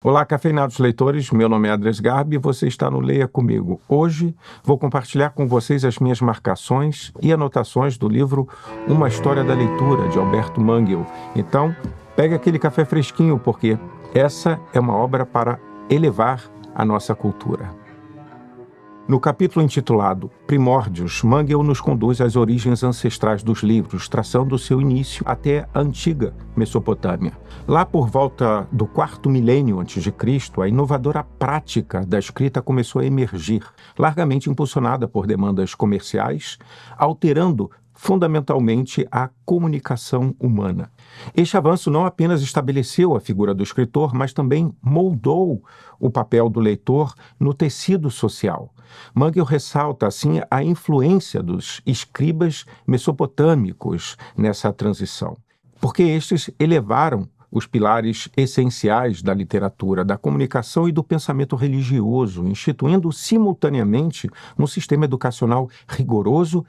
Olá, cafeinados leitores, meu nome é Andrés Garbi e você está no Leia Comigo. Hoje vou compartilhar com vocês as minhas marcações e anotações do livro Uma História da Leitura, de Alberto Manguel. Então, pegue aquele café fresquinho, porque essa é uma obra para elevar a nossa cultura. No capítulo intitulado Primórdios, Manguel nos conduz às origens ancestrais dos livros, traçando seu início até a antiga Mesopotâmia. Lá por volta do 4º milênio a.C., a inovadora prática da escrita começou a emergir, largamente impulsionada por demandas comerciais, alterando fundamentalmente a comunicação humana. Este avanço não apenas estabeleceu a figura do escritor, mas também moldou o papel do leitor no tecido social. Manguel ressalta, assim, a influência dos escribas mesopotâmicos nessa transição, porque estes elevaram os pilares essenciais da literatura, da comunicação e do pensamento religioso, instituindo simultaneamente um sistema educacional rigoroso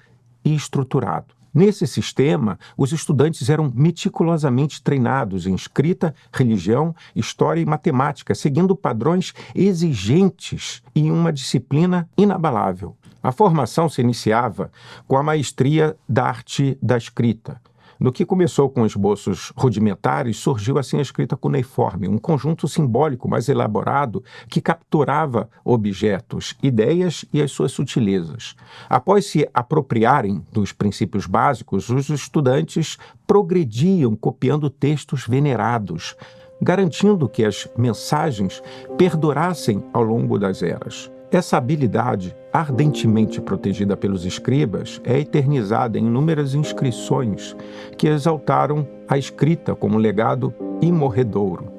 e estruturado. Nesse sistema, os estudantes eram meticulosamente treinados em escrita, religião, história e matemática, seguindo padrões exigentes e uma disciplina inabalável. A formação se iniciava com a maestria da arte da escrita. No que começou com esboços rudimentares, surgiu assim a escrita cuneiforme, um conjunto simbólico mais elaborado que capturava objetos, ideias e as suas sutilezas. Após se apropriarem dos princípios básicos, os estudantes progrediam copiando textos venerados, garantindo que as mensagens perdurassem ao longo das eras. Essa habilidade, ardentemente protegida pelos escribas, é eternizada em inúmeras inscrições que exaltaram a escrita como um legado imorredouro.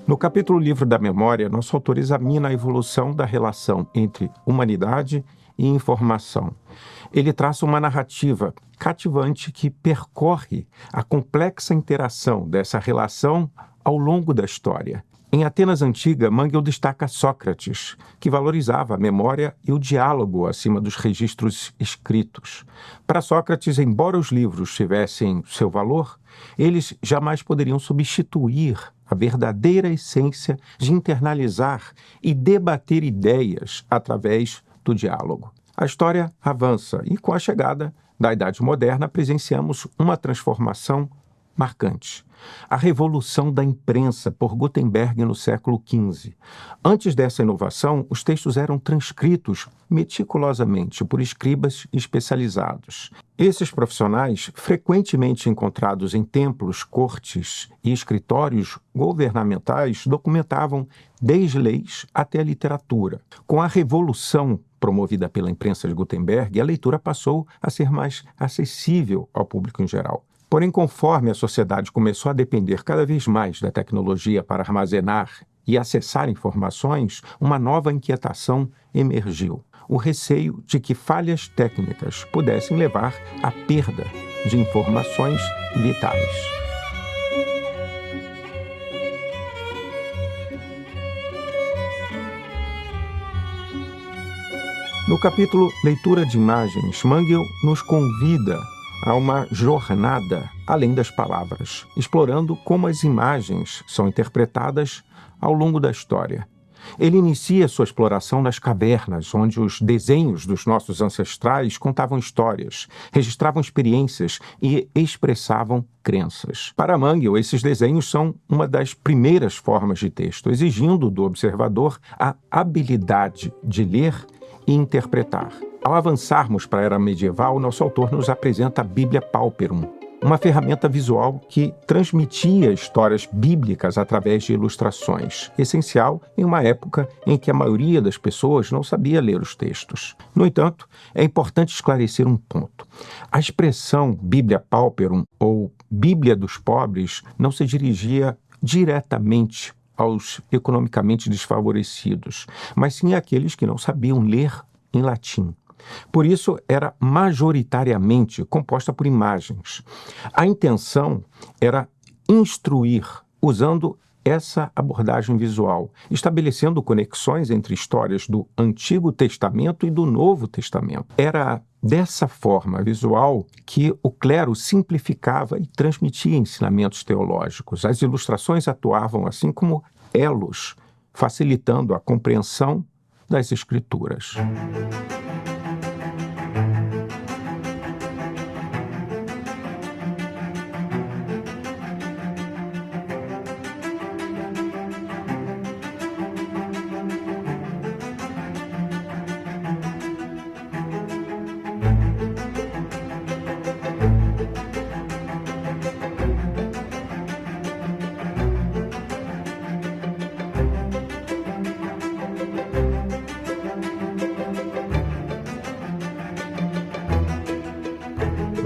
No capítulo Livro da Memória, nosso autor examina a evolução da relação entre humanidade e informação. Ele traça uma narrativa cativante que percorre a complexa interação dessa relação ao longo da história. Em Atenas Antiga, Manguel destaca Sócrates, que valorizava a memória e o diálogo acima dos registros escritos. Para Sócrates, embora os livros tivessem seu valor, eles jamais poderiam substituir a verdadeira essência de internalizar e debater ideias através do diálogo. A história avança e, com a chegada da Idade Moderna, presenciamos uma transformação marcante. A revolução da imprensa por Gutenberg no século XV. Antes dessa inovação, os textos eram transcritos meticulosamente por escribas especializados. Esses profissionais, frequentemente encontrados em templos, cortes e escritórios governamentais, documentavam desde leis até a literatura. Com a revolução promovida pela imprensa de Gutenberg, a leitura passou a ser mais acessível ao público em geral. Porém, conforme a sociedade começou a depender cada vez mais da tecnologia para armazenar e acessar informações, uma nova inquietação emergiu: o receio de que falhas técnicas pudessem levar à perda de informações vitais. No capítulo Leitura de Imagens, Manguel nos convida a uma jornada além das palavras, explorando como as imagens são interpretadas ao longo da história. Ele inicia sua exploração nas cavernas, onde os desenhos dos nossos ancestrais contavam histórias, registravam experiências e expressavam crenças. Para Manguel, esses desenhos são uma das primeiras formas de texto, exigindo do observador a habilidade de ler e interpretar. Ao avançarmos para a Era Medieval, nosso autor nos apresenta a Bíblia Pauperum, uma ferramenta visual que transmitia histórias bíblicas através de ilustrações, essencial em uma época em que a maioria das pessoas não sabia ler os textos. No entanto, é importante esclarecer um ponto. A expressão Bíblia Pauperum, ou Bíblia dos Pobres, não se dirigia diretamente aos economicamente desfavorecidos, mas sim àqueles que não sabiam ler em latim. Por isso, era majoritariamente composta por imagens. A intenção era instruir, usando essa abordagem visual, estabelecendo conexões entre histórias do Antigo Testamento e do Novo Testamento. Era dessa forma visual que o clero simplificava e transmitia ensinamentos teológicos. As ilustrações atuavam assim como elos facilitando a compreensão das Escrituras.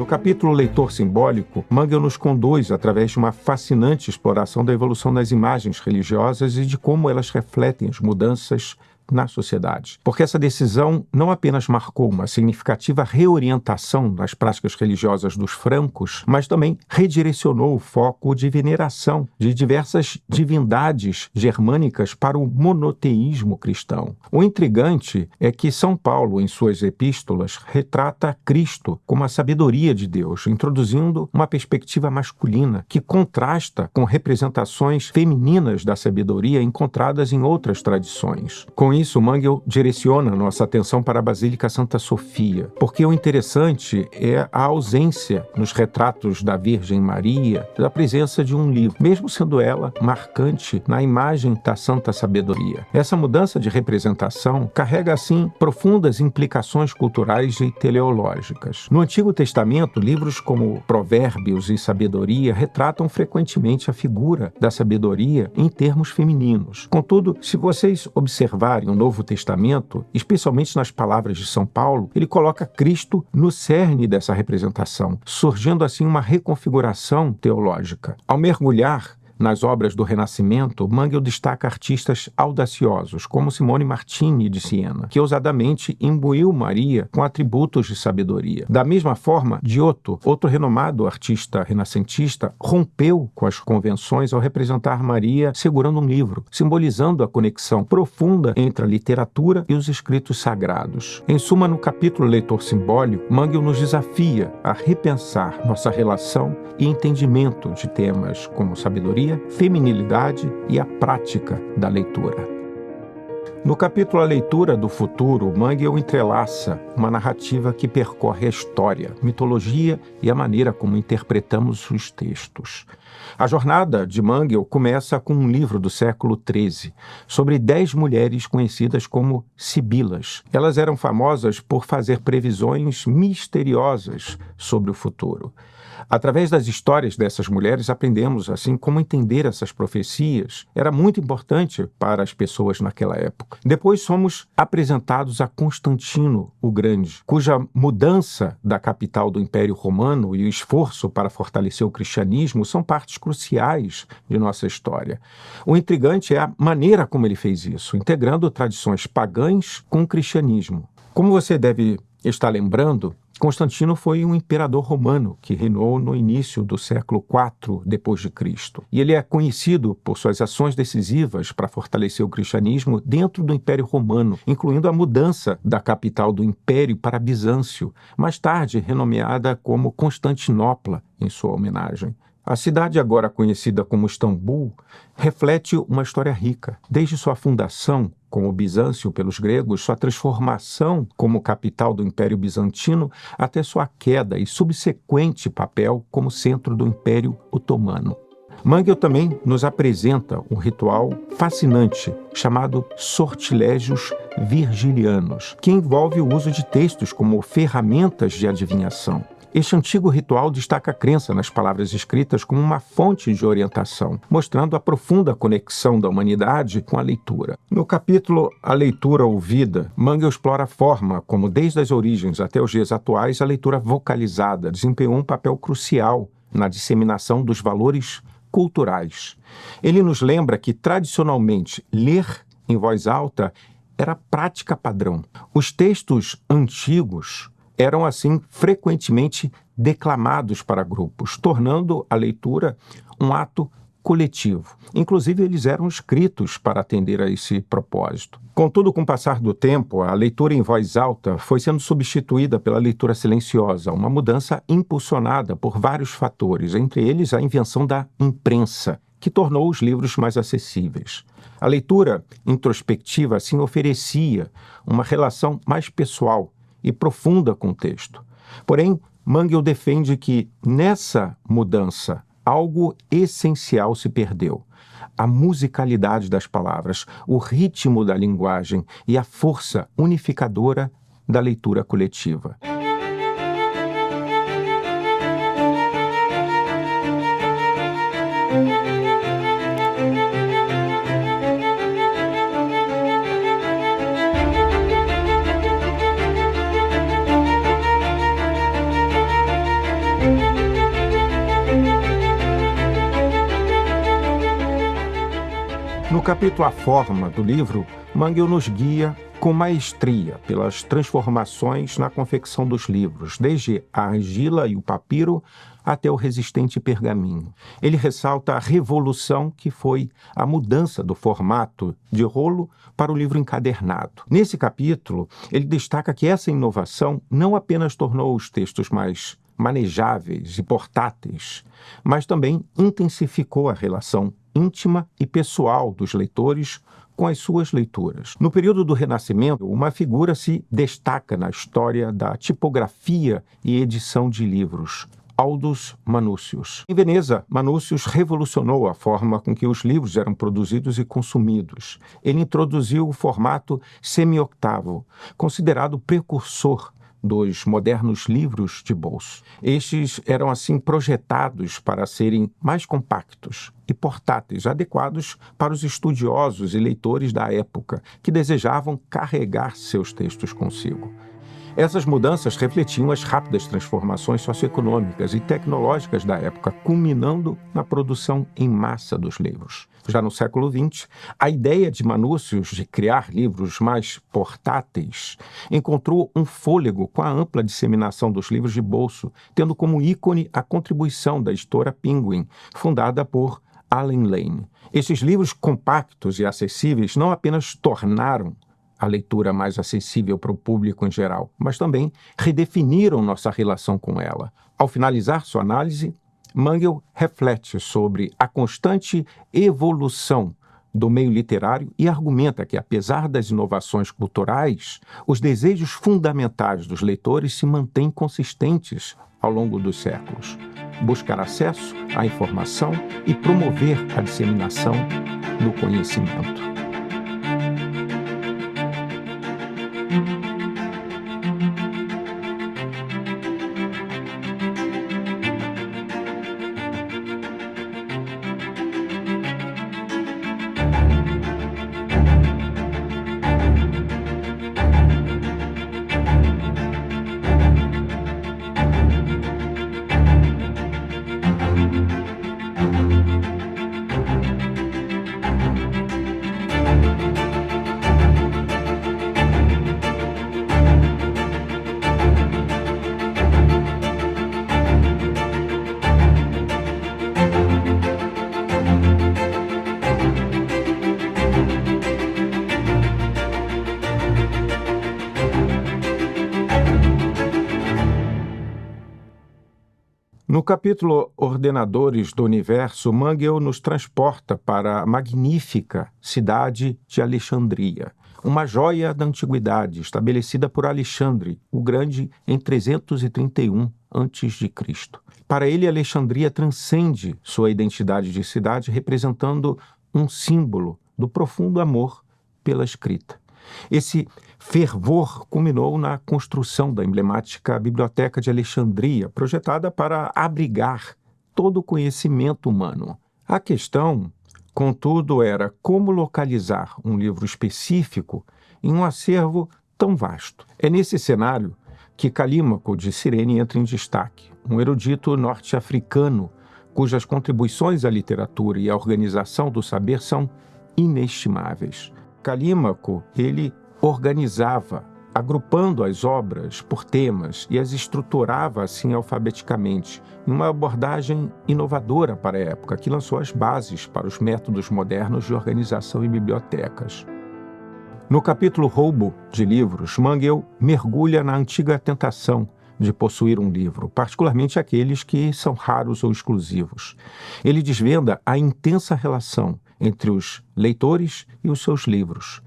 No capítulo Leitor Simbólico, Mangel nos conduz através de uma fascinante exploração da evolução das imagens religiosas e de como elas refletem as mudanças na sociedade. Porque essa decisão não apenas marcou uma significativa reorientação nas práticas religiosas dos francos, mas também redirecionou o foco de veneração de diversas divindades germânicas para o monoteísmo cristão. O intrigante é que São Paulo, em suas epístolas, retrata Cristo como a sabedoria de Deus, introduzindo uma perspectiva masculina que contrasta com representações femininas da sabedoria encontradas em outras tradições. Com isso, Mangel direciona nossa atenção para a Basílica Santa Sofia, porque o interessante é a ausência nos retratos da Virgem Maria da presença de um livro, mesmo sendo ela marcante na imagem da Santa Sabedoria. Essa mudança de representação carrega, assim, profundas implicações culturais e teleológicas. No Antigo Testamento, livros como Provérbios e Sabedoria retratam frequentemente a figura da sabedoria em termos femininos. Contudo, se vocês observarem o Novo Testamento, especialmente nas palavras de São Paulo, ele coloca Cristo no cerne dessa representação, surgindo assim uma reconfiguração teológica. Ao mergulhar nas obras do Renascimento, Mangel destaca artistas audaciosos, como Simone Martini de Siena, que ousadamente imbuiu Maria com atributos de sabedoria. Da mesma forma, Giotto, outro renomado artista renascentista, rompeu com as convenções ao representar Maria segurando um livro, simbolizando a conexão profunda entre a literatura e os escritos sagrados. Em suma, no capítulo Leitor Simbólico, Mangel nos desafia a repensar nossa relação e entendimento de temas como sabedoria, feminilidade e a prática da leitura. No capítulo A Leitura do Futuro, Mangel entrelaça uma narrativa que percorre a história, mitologia e a maneira como interpretamos os textos. A jornada de Mangel começa com um livro do século XIII, sobre 10 mulheres conhecidas como sibilas. Elas eram famosas por fazer previsões misteriosas sobre o futuro. Através das histórias dessas mulheres, aprendemos, assim, como entender essas profecias era muito importante para as pessoas naquela época. Depois somos apresentados a Constantino o Grande, cuja mudança da capital do Império Romano e o esforço para fortalecer o cristianismo são partes cruciais de nossa história. O intrigante é a maneira como ele fez isso, integrando tradições pagãs com o cristianismo. Como você deve estar lembrando, Constantino foi um imperador romano que reinou no início do século IV d.C. E ele é conhecido por suas ações decisivas para fortalecer o cristianismo dentro do Império Romano, incluindo a mudança da capital do Império para Bizâncio, mais tarde renomeada como Constantinopla, em sua homenagem. A cidade, agora conhecida como Istambul, reflete uma história rica. Desde sua fundação como Bizâncio pelos gregos, sua transformação como capital do Império Bizantino, até sua queda e subsequente papel como centro do Império Otomano. Mangel também nos apresenta um ritual fascinante chamado sortilégios virgilianos, que envolve o uso de textos como ferramentas de adivinhação. Este antigo ritual destaca a crença nas palavras escritas como uma fonte de orientação, mostrando a profunda conexão da humanidade com a leitura. No capítulo A Leitura Ouvida, Mangel explora a forma como, desde as origens até os dias atuais, a leitura vocalizada desempenhou um papel crucial na disseminação dos valores culturais. Ele nos lembra que, tradicionalmente, ler em voz alta era prática padrão. Os textos antigos eram, assim, frequentemente declamados para grupos, tornando a leitura um ato coletivo. Inclusive, eles eram escritos para atender a esse propósito. Contudo, com o passar do tempo, a leitura em voz alta foi sendo substituída pela leitura silenciosa, uma mudança impulsionada por vários fatores, entre eles a invenção da imprensa que tornou os livros mais acessíveis. A leitura introspectiva, assim, oferecia uma relação mais pessoal e profunda com o texto. Porém, Mangel defende que, nessa mudança, algo essencial se perdeu. A musicalidade das palavras, o ritmo da linguagem e a força unificadora da leitura coletiva. No capítulo A Forma do livro, Mangel nos guia com maestria pelas transformações na confecção dos livros, desde a argila e o papiro até o resistente pergaminho. Ele ressalta a revolução que foi a mudança do formato de rolo para o livro encadernado. Nesse capítulo, ele destaca que essa inovação não apenas tornou os textos mais manejáveis e portáteis, mas também intensificou a relação íntima e pessoal dos leitores com as suas leituras. No período do Renascimento, uma figura se destaca na história da tipografia e edição de livros: Aldus Manutius. Em Veneza, Manutius revolucionou a forma com que os livros eram produzidos e consumidos. Ele introduziu o formato semi-octavo, considerado precursor dos modernos livros de bolso. Estes eram, assim, projetados para serem mais compactos e portáteis, adequados para os estudiosos e leitores da época, que desejavam carregar seus textos consigo. Essas mudanças refletiam as rápidas transformações socioeconômicas e tecnológicas da época, culminando na produção em massa dos livros. Já no século XX, a ideia de Manutius de criar livros mais portáteis encontrou um fôlego com a ampla disseminação dos livros de bolso, tendo como ícone a contribuição da editora Penguin, fundada por Allen Lane. Esses livros compactos e acessíveis não apenas tornaram a leitura mais acessível para o público em geral, mas também redefiniram nossa relação com ela. Ao finalizar sua análise, Mangel reflete sobre a constante evolução do meio literário e argumenta que, apesar das inovações culturais, os desejos fundamentais dos leitores se mantêm consistentes ao longo dos séculos: buscar acesso à informação e promover a disseminação do conhecimento. No capítulo Ordenadores do Universo, Mangel nos transporta para a magnífica cidade de Alexandria, uma joia da antiguidade estabelecida por Alexandre o Grande em 331 a.C. Para ele, Alexandria transcende sua identidade de cidade, representando um símbolo do profundo amor pela escrita. Esse fervor culminou na construção da emblemática Biblioteca de Alexandria, projetada para abrigar todo o conhecimento humano. A questão, contudo, era como localizar um livro específico em um acervo tão vasto. É nesse cenário que Calímaco de Cirene entra em destaque, um erudito norte-africano cujas contribuições à literatura e à organização do saber são inestimáveis. Calímaco, ele organizava, agrupando as obras por temas e as estruturava assim alfabeticamente, em uma abordagem inovadora para a época, que lançou as bases para os métodos modernos de organização em bibliotecas. No capítulo Roubo de Livros, Mangel mergulha na antiga tentação de possuir um livro, particularmente aqueles que são raros ou exclusivos. Ele desvenda a intensa relação entre os leitores e os seus livros.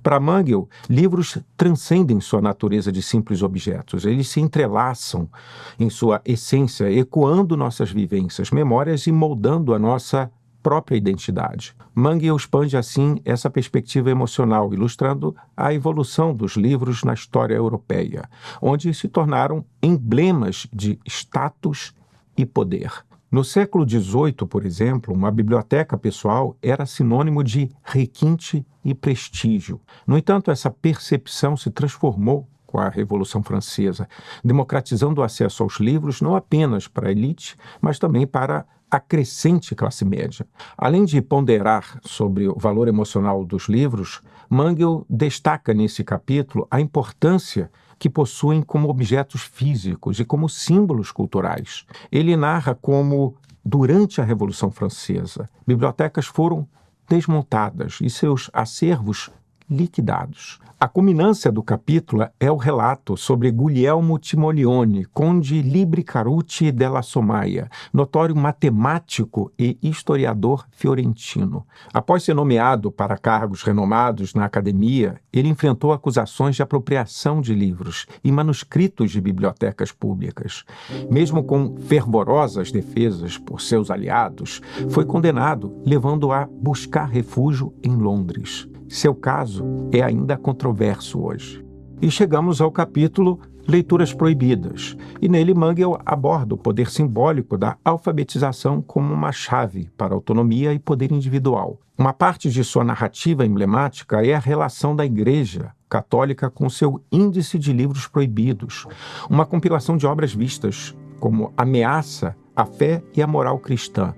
Para Mangel, livros transcendem sua natureza de simples objetos. Eles se entrelaçam em sua essência, ecoando nossas vivências, memórias e moldando a nossa própria identidade. Mangel expande assim essa perspectiva emocional, ilustrando a evolução dos livros na história europeia, onde se tornaram emblemas de status e poder. No século XVIII, por exemplo, uma biblioteca pessoal era sinônimo de requinte e prestígio. No entanto, essa percepção se transformou com a Revolução Francesa, democratizando o acesso aos livros não apenas para a elite, mas também para a crescente classe média. Além de ponderar sobre o valor emocional dos livros, Mangel destaca nesse capítulo a importância que possuem como objetos físicos e como símbolos culturais. Ele narra como, durante a Revolução Francesa, bibliotecas foram desmontadas e seus acervos liquidados. A culminância do capítulo é o relato sobre Guglielmo Timoleone, conde Libri Carucci della Sommaia, notório matemático e historiador fiorentino. Após ser nomeado para cargos renomados na academia, ele enfrentou acusações de apropriação de livros e manuscritos de bibliotecas públicas. Mesmo com fervorosas defesas por seus aliados, foi condenado, levando a buscar refúgio em Londres. Seu caso é ainda controverso hoje. E chegamos ao capítulo Leituras Proibidas, e nele Mangel aborda o poder simbólico da alfabetização como uma chave para autonomia e poder individual. Uma parte de sua narrativa emblemática é a relação da Igreja Católica com seu Índice de Livros Proibidos, uma compilação de obras vistas como ameaça à fé e à moral cristã.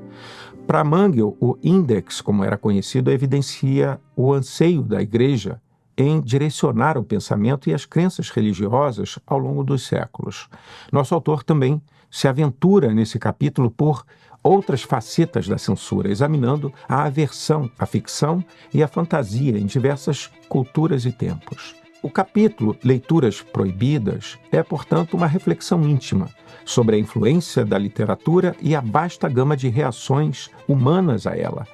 Para Mangel, o Index, como era conhecido, evidencia o anseio da Igreja em direcionar o pensamento e as crenças religiosas ao longo dos séculos. Nosso autor também se aventura nesse capítulo por outras facetas da censura, examinando a aversão à ficção e à fantasia em diversas culturas e tempos. O capítulo Leituras Proibidas é, portanto, uma reflexão íntima sobre a influência da literatura e a vasta gama de reações humanas a ela.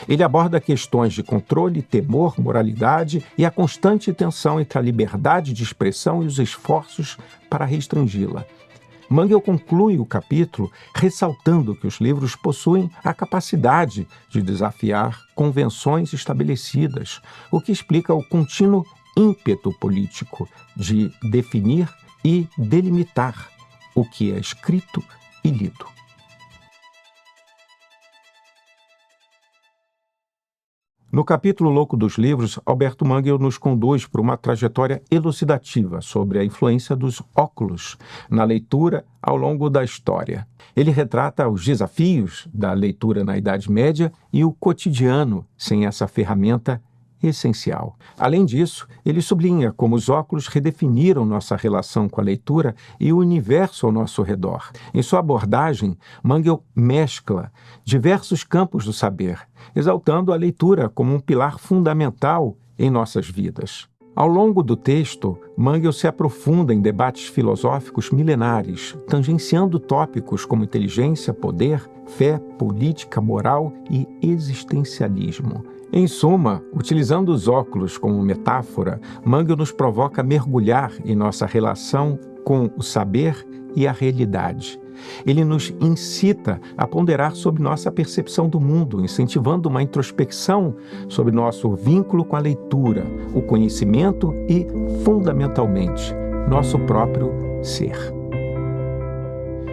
Ele aborda questões de controle, temor, moralidade e a constante tensão entre a liberdade de expressão e os esforços para restringi-la. Mangel conclui o capítulo ressaltando que os livros possuem a capacidade de desafiar convenções estabelecidas, o que explica o contínuo ímpeto político de definir e delimitar o que é escrito e lido. No capítulo Louco dos Livros, Alberto Mangel nos conduz por uma trajetória elucidativa sobre a influência dos óculos na leitura ao longo da história. Ele retrata os desafios da leitura na Idade Média e o cotidiano sem essa ferramenta essencial. Além disso, ele sublinha como os óculos redefiniram nossa relação com a leitura e o universo ao nosso redor. Em sua abordagem, Mangel mescla diversos campos do saber, exaltando a leitura como um pilar fundamental em nossas vidas. Ao longo do texto, Mangel se aprofunda em debates filosóficos milenares, tangenciando tópicos como inteligência, poder, fé, política, moral e existencialismo. Em suma, utilizando os óculos como metáfora, Mangel nos provoca a mergulhar em nossa relação com o saber e a realidade. Ele nos incita a ponderar sobre nossa percepção do mundo, incentivando uma introspecção sobre nosso vínculo com a leitura, o conhecimento e, fundamentalmente, nosso próprio ser.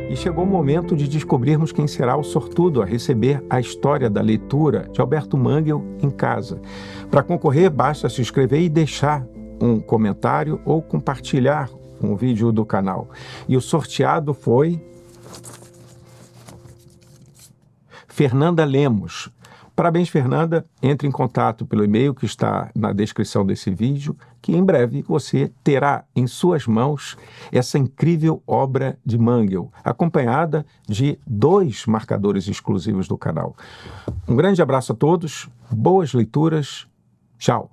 E chegou o momento de descobrirmos quem será o sortudo a receber a história da leitura de Alberto Mangel em casa. Para concorrer, basta se inscrever e deixar um comentário ou compartilhar um vídeo do canal. E o sorteado foi Fernanda Lemos. Parabéns, Fernanda. Entre em contato pelo e-mail que está na descrição desse vídeo, que em breve você terá em suas mãos essa incrível obra de Mangel, acompanhada de 2 marcadores exclusivos do canal. Um grande abraço a todos, boas leituras, tchau!